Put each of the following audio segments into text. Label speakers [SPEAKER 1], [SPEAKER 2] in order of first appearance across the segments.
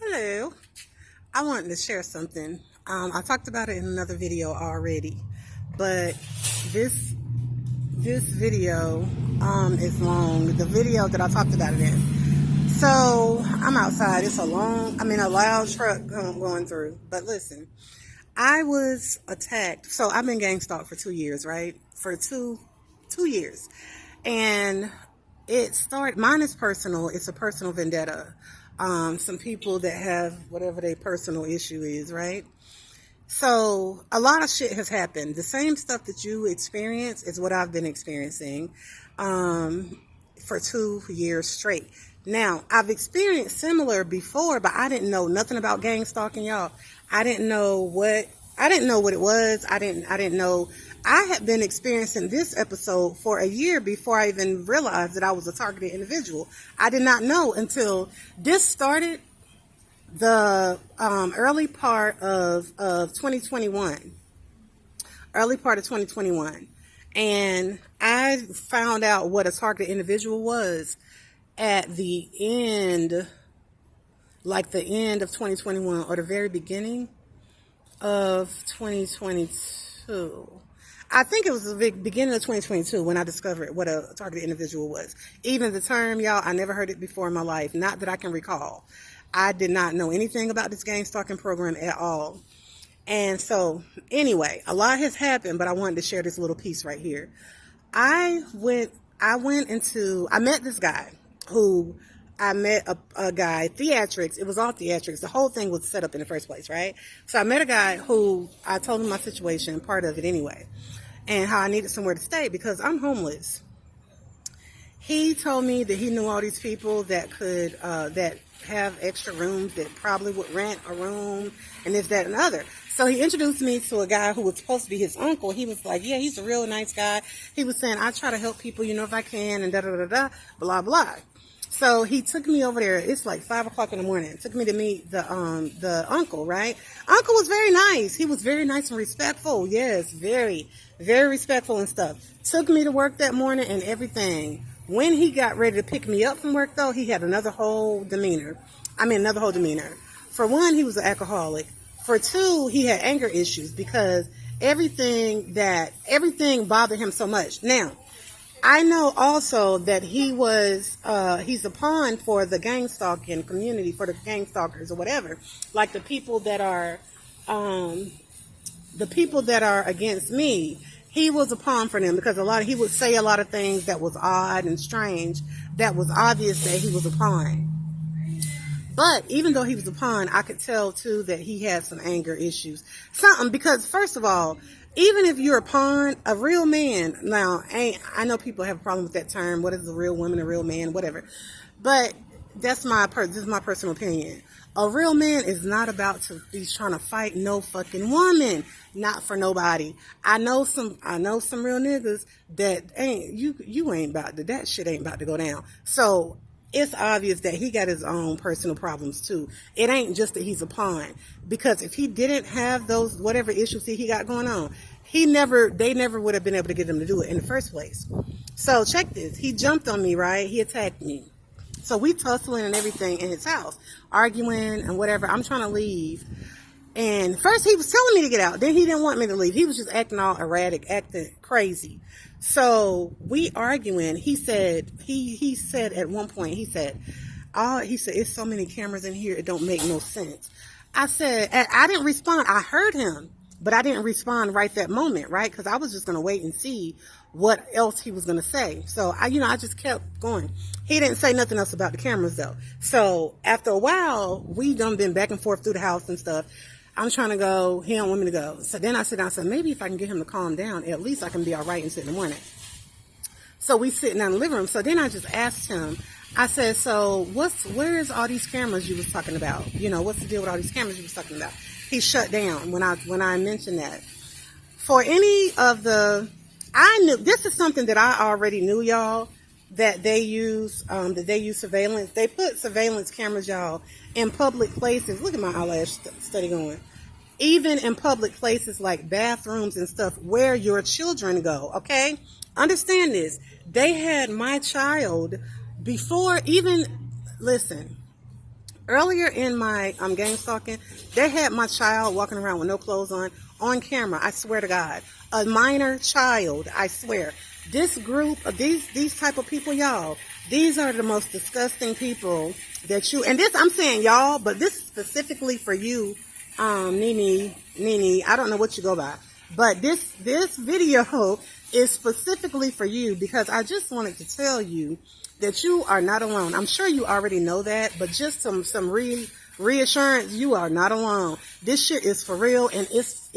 [SPEAKER 1] Hello. I wanted to share something. I talked about it in another video already, but this this video is long. The video that I talked about it in. So I'm outside. It's a loud truck going through. But listen, I was attacked. So I've been gang stalked for 2 years, right? For two years, and it started. Mine is personal. It's a personal vendetta. Some people that have whatever their personal issue is, right? So a lot of shit has happened. The same stuff that you experience is what I've been experiencing for 2 years straight. Now, I've experienced similar before, but I didn't know nothing about gang stalking, y'all. I didn't know what it was. I didn't know. I had been experiencing this episode for a year before I even realized that I was a targeted individual. I did not know until this started the early part of 2021. Early part of 2021. And I found out what a targeted individual was at the end, like the end of 2021 or the very beginning of 2022. I think it was the beginning of 2022 when I discovered what a targeted individual was. Even the term, y'all, I never heard it before in my life. Not that I can recall. I did not know anything about this gang stalking program at all. And so, anyway, a lot has happened, but I wanted to share this little piece right here. I met this guy I met a guy, theatrics. It was all theatrics. The whole thing was set up in the first place, right? So I met a guy who I told him my situation, part of it anyway, and how I needed somewhere to stay because I'm homeless. He told me that he knew all these people that could, that have extra rooms, that probably would rent a room and this, that, and the other. So he introduced me to a guy who was supposed to be his uncle. He was like, yeah, he's a real nice guy. He was saying, I try to help people, if I can, and da-da-da-da, blah, blah. So he took me over there. It's like 5 o'clock in the morning. Took me to meet the uncle, right? Uncle was very nice. He was very nice and respectful. Yes, very, very respectful and stuff. Took me to work that morning and everything. When he got ready to pick me up from work, though, he had another whole demeanor. For one, he was an alcoholic. For two, he had anger issues because everything bothered him so much. Now, I know also that he's a pawn for the gang stalking community, for the gang stalkers or whatever. Like the people that are against me, he was a pawn for them because he would say a lot of things that was odd and strange, that was obvious that he was a pawn. But even though he was a pawn, I could tell too that he had some anger issues. Because first of all, even if you're a pawn, a real man, now, I know people have a problem with that term. What is a real woman, a real man, whatever. But this is my personal opinion. A real man is not about to be trying to fight no fucking woman. Not for nobody. I know some real niggas that that shit ain't about to go down. So it's obvious that he got his own personal problems too. It ain't just that he's a pawn. Because if he didn't have those whatever issues he got going on, they never would have been able to get him to do it in the first place. So check this. He jumped on me, right? He attacked me. So we tussling and everything in his house, arguing and whatever. I'm trying to leave. And first he was telling me to get out. Then he didn't want me to leave. He was just acting all erratic, acting crazy. So we arguing. He said at one point, it's so many cameras in here, it don't make no sense. I didn't respond. I heard him, but I didn't respond right that moment, right? Because I was just going to wait and see what else he was going to say. So I just kept going. He didn't say nothing else about the cameras though. So after a while, we done been back and forth through the house and stuff. I'm trying to go. He don't want me to go. So then I sit down and said, maybe if I can get him to calm down, at least I can be all right and sit in the morning. So we sitting down in the living room. So then I just asked him, I said, so where's all these cameras you was talking about? What's the deal with all these cameras you was talking about? He shut down when I mentioned that. For any of I knew, this is something that I already knew, y'all, that they use surveillance. They put surveillance cameras, y'all, in public places. Look at my eyelash study going. Even in public places like bathrooms and stuff where your children go, okay? Understand this. They had my child before even, listen, Earlier in my game stalking, they had my child walking around with no clothes on camera. I swear to God, a minor child. I swear. This group of these type of people, y'all, these are the most disgusting people that you. And this, I'm saying y'all, but this is specifically for you, Nene. I don't know what you go by, but this video is specifically for you because I just wanted to tell you that you are not alone. I'm sure you already know that, but just some reassurance, you are not alone. This shit is for real, and it's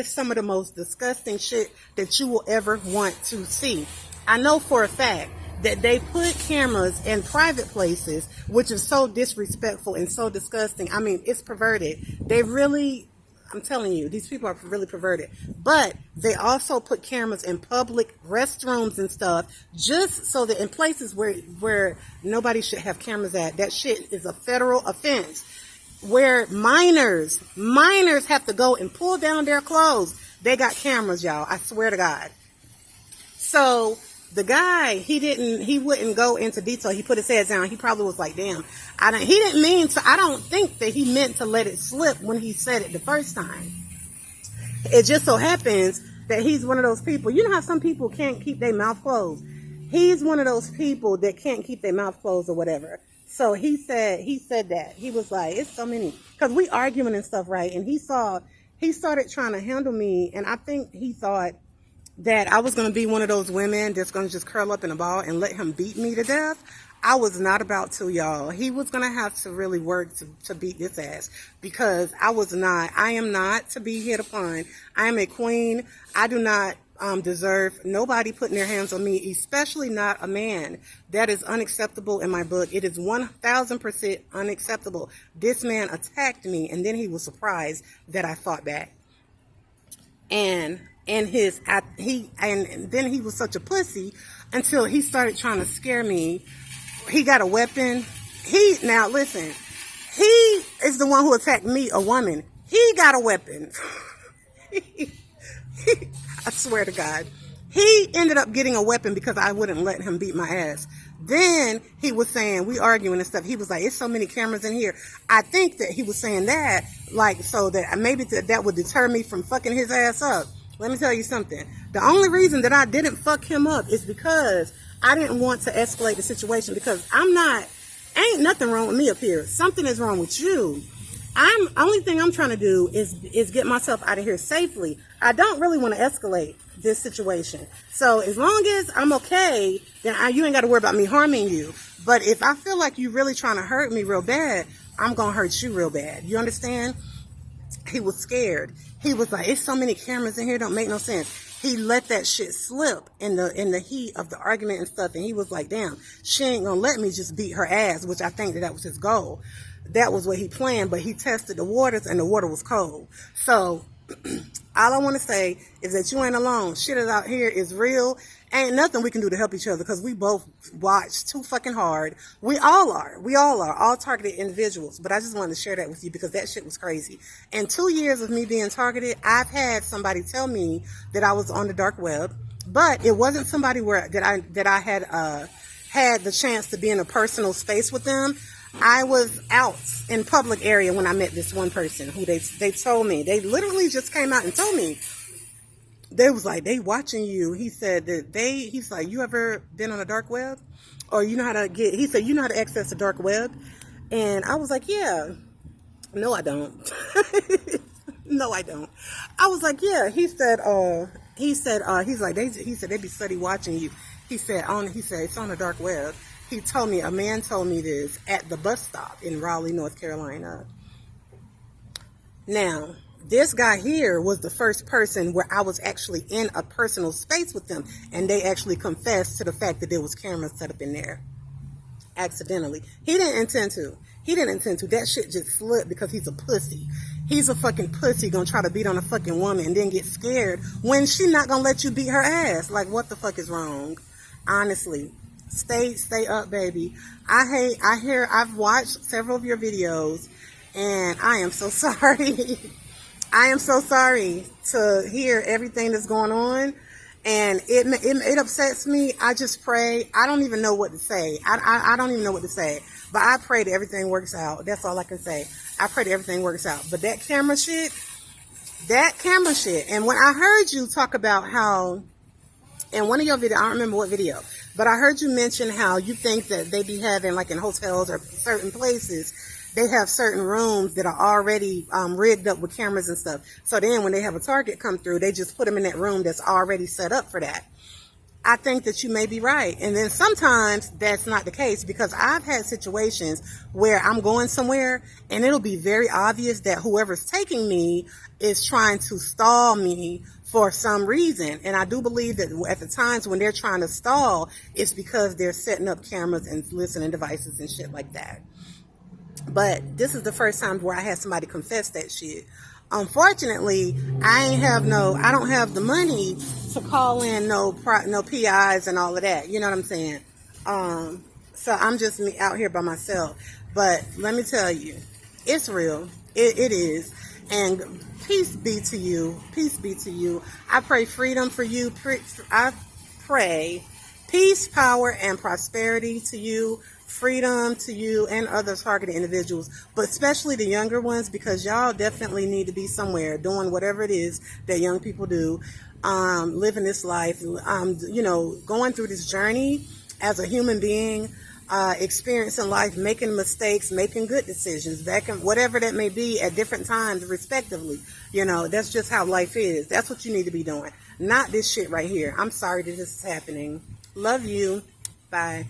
[SPEAKER 1] some of the most disgusting shit that you will ever want to see. I know for a fact that they put cameras in private places, which is so disrespectful and so disgusting. I mean, it's perverted. They really, I'm telling you, these people are really perverted. But they also put cameras in public restrooms and stuff, just so that in places where nobody should have cameras at. That shit is a federal offense. Where minors have to go and pull down their clothes. They got cameras, y'all. I swear to God. So the guy, he wouldn't go into detail. He put his head down. He probably was like, damn, he didn't mean to, I don't think that he meant to let it slip when he said it the first time. It just so happens that he's one of those people. You know how some people can't keep their mouth closed? He's one of those people that can't keep their mouth closed or whatever. So he said that. He was like, it's so many, because we arguing and stuff, right? And he started trying to handle me, and I think he thought that I was going to be one of those women that's going to just curl up in a ball and let him beat me to death. I was not about to, y'all. He was going to have to really work to beat this ass, because I am not to be hit upon. I am a queen. I do not deserve nobody putting their hands on me, especially not a man. That is unacceptable in my book. It is 1000% unacceptable. This man attacked me, and then he was surprised that I fought back. And then he was such a pussy until he started trying to scare me. He got a weapon. Now listen, he is the one who attacked me, a woman. He got a weapon. I swear to God. He ended up getting a weapon because I wouldn't let him beat my ass. Then he was saying, we arguing and stuff. He was like, it's so many cameras in here. I think that he was saying that, like, so that maybe that would deter me from fucking his ass up. Let me tell you something. The only reason that I didn't fuck him up is because I didn't want to escalate the situation, because ain't nothing wrong with me up here. Something is wrong with you. Only thing I'm trying to do is get myself out of here safely. I don't really want to escalate this situation. So as long as I'm okay, then you ain't got to worry about me harming you. But if I feel like you really trying to hurt me real bad, I'm going to hurt you real bad. You understand? He was scared. He was like, it's so many cameras in here, don't make no sense. He let that shit slip in the heat of the argument and stuff. And he was like, damn, she ain't going to let me just beat her ass, which I think that was his goal. That was what he planned, but he tested the waters and the water was cold. So all I want to say is that you ain't alone. Shit is out here is real. Ain't nothing we can do to help each other, because we both watch too fucking hard. We all are, all targeted individuals. But I just wanted to share that with you because that shit was crazy. In 2 years of me being targeted, I've had somebody tell me that I was on the dark web, but it wasn't somebody that I had the chance to be in a personal space with them. I was out in public area when I met this one person who they told me. They literally just came out and told me. They was like, they watching you. He said that he's like, you ever been on a dark web? Or you know how to he said, you know how to access the dark web? And I was like, yeah. No, I don't. No, I don't. I was like, yeah. He said, they be steady watching you. He said, it's on the dark web. A man told me this at the bus stop in Raleigh, North Carolina. Now, this guy here was the first person where I was actually in a personal space with them, and they actually confessed to the fact that there was cameras set up in there. Accidentally. He didn't intend to. That shit just slipped because he's a pussy. He's a fucking pussy gonna try to beat on a fucking woman and then get scared when she not gonna let you beat her ass. Like, what the fuck is wrong? Honestly. Stay up, baby. I've watched several of your videos, and I am so sorry. I am so sorry to hear everything that's going on, and it upsets me. I just pray. I don't even know what to say. I don't even know what to say. But I pray that everything works out. That's all I can say. I pray that everything works out. But that camera shit, and when I heard you talk about how, in one of your videos, I don't remember what video, but I heard you mention how you think that they be having, like in hotels or certain places, they have certain rooms that are already rigged up with cameras and stuff. So then when they have a target come through, they just put them in that room that's already set up for that. I think that you may be right. And then sometimes that's not the case, because I've had situations where I'm going somewhere and it'll be very obvious that whoever's taking me is trying to stall me for some reason. And I do believe that at the times when they're trying to stall, it's because they're setting up cameras and listening devices and shit like that. But this is the first time where I had somebody confess that shit. Unfortunately, I don't have the money to call in no PIs and all of that. You know what I'm saying? So I'm just out here by myself. But let me tell you, it's real. It is. And peace be to you. Peace be to you. I pray freedom for you. I pray peace, power, and prosperity to you. Freedom to you and other targeted individuals, but especially the younger ones, because y'all definitely need to be somewhere doing whatever it is that young people do, living this life, going through this journey as a human being, experiencing life, making mistakes, making good decisions, whatever that may be at different times, respectively. That's just how life is. That's what you need to be doing, not this shit right here. I'm sorry that this is happening. Love you. Bye.